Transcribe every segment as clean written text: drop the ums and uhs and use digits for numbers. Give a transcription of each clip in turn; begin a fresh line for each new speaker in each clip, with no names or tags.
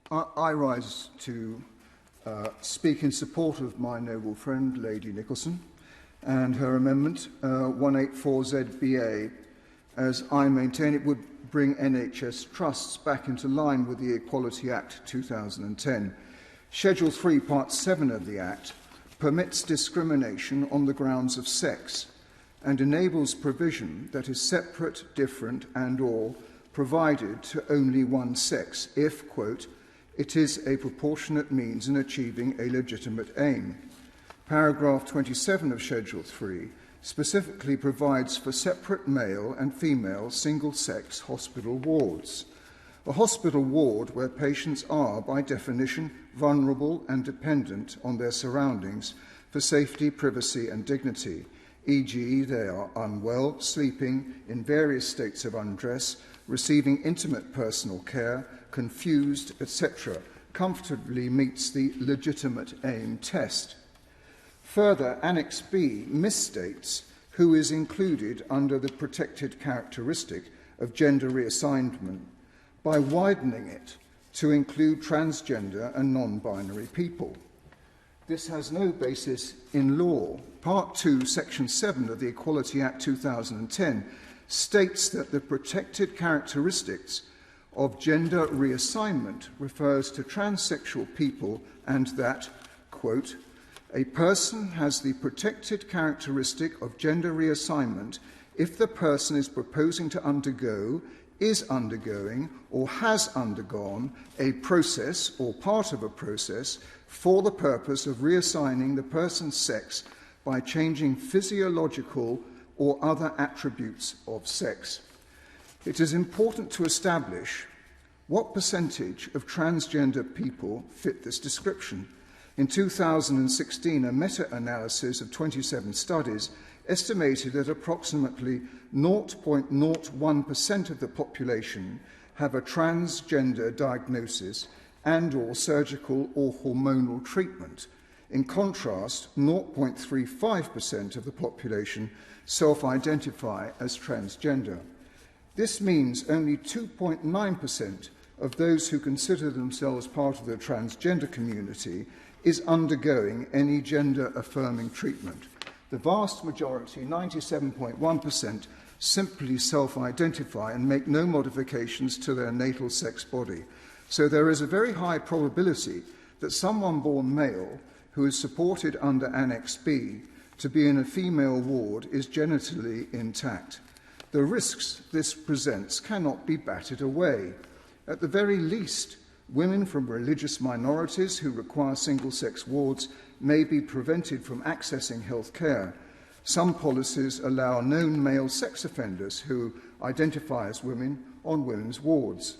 I rise to speak in support of my noble friend, Lady Nicholson, and her amendment 184ZBA, as I maintain it would bring NHS trusts back into line with the Equality Act 2010. Schedule 3, Part 7 of the Act permits discrimination on the grounds of sex and enables provision that is separate, different and/or provided to only one sex if, quote, it is a proportionate means in achieving a legitimate aim. Paragraph 27 of Schedule 3 specifically provides for separate male and female single-sex hospital wards. A hospital ward where patients are, by definition, vulnerable and dependent on their surroundings for safety, privacy and dignity, e.g. they are unwell, sleeping in various states of undress, receiving intimate personal care, confused, etc., comfortably meets the legitimate aim test. Further, Annex B misstates who is included under the protected characteristic of gender reassignment by widening it to include transgender and non-binary people. This has no basis in law. Part 2, Section 7 of the Equality Act 2010 states that the protected characteristics of gender reassignment refers to transsexual people and that, quote, a person has the protected characteristic of gender reassignment if the person is proposing to undergo, is undergoing, or has undergone a process or part of a process for the purpose of reassigning the person's sex by changing physiological or other attributes of sex. It is important to establish what percentage of transgender people fit this description. In 2016, a meta-analysis of 27 studies estimated that approximately 0.01% of the population have a transgender diagnosis and/or surgical or hormonal treatment. In contrast, 0.35% of the population self-identify as transgender. This means only 2.9% of those who consider themselves part of the transgender community is undergoing any gender-affirming treatment. The vast majority, 97.1%, simply self-identify and make no modifications to their natal sex body. So there is a very high probability that someone born male who is supported under Annex B to be in a female ward is genitally intact. The risks this presents cannot be batted away. At the very least, women from religious minorities who require single-sex wards may be prevented from accessing health care. Some policies allow known male sex offenders who identify as women on women's wards.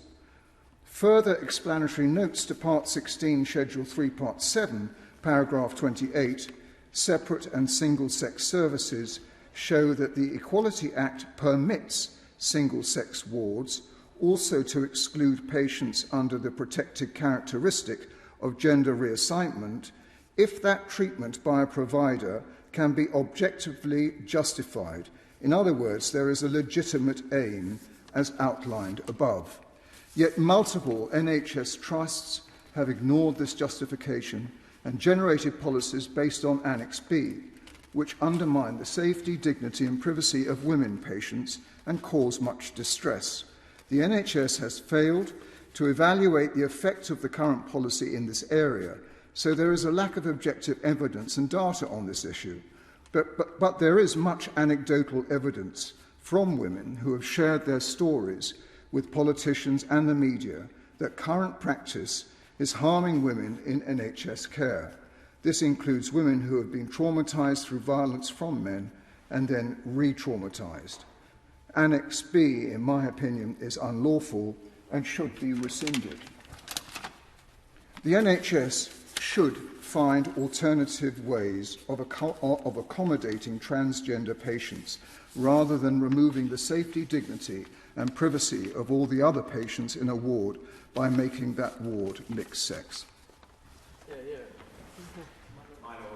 Further explanatory notes to Part 16, Schedule 3, Part 7, Paragraph 28, separate and single-sex services show that the Equality Act permits single-sex wards also to exclude patients under the protected characteristic of gender reassignment if that treatment by a provider can be objectively justified. In other words, there is a legitimate aim as outlined above. Yet multiple NHS trusts have ignored this justification and generated policies based on Annex B, which undermine the safety, dignity and privacy of women patients and cause much distress. The NHS has failed to evaluate the effect of the current policy in this area, so there is a lack of objective evidence and data on this issue. But there is much anecdotal evidence from women who have shared their stories with politicians and the media that current practice is harming women in NHS care. This includes women who have been traumatised through violence from men and then re-traumatised. Annex B, in my opinion, is unlawful and should be rescinded. The NHS should find alternative ways of accommodating transgender patients rather than removing the safety, dignity and privacy of all the other patients in a ward by making that ward mixed sex.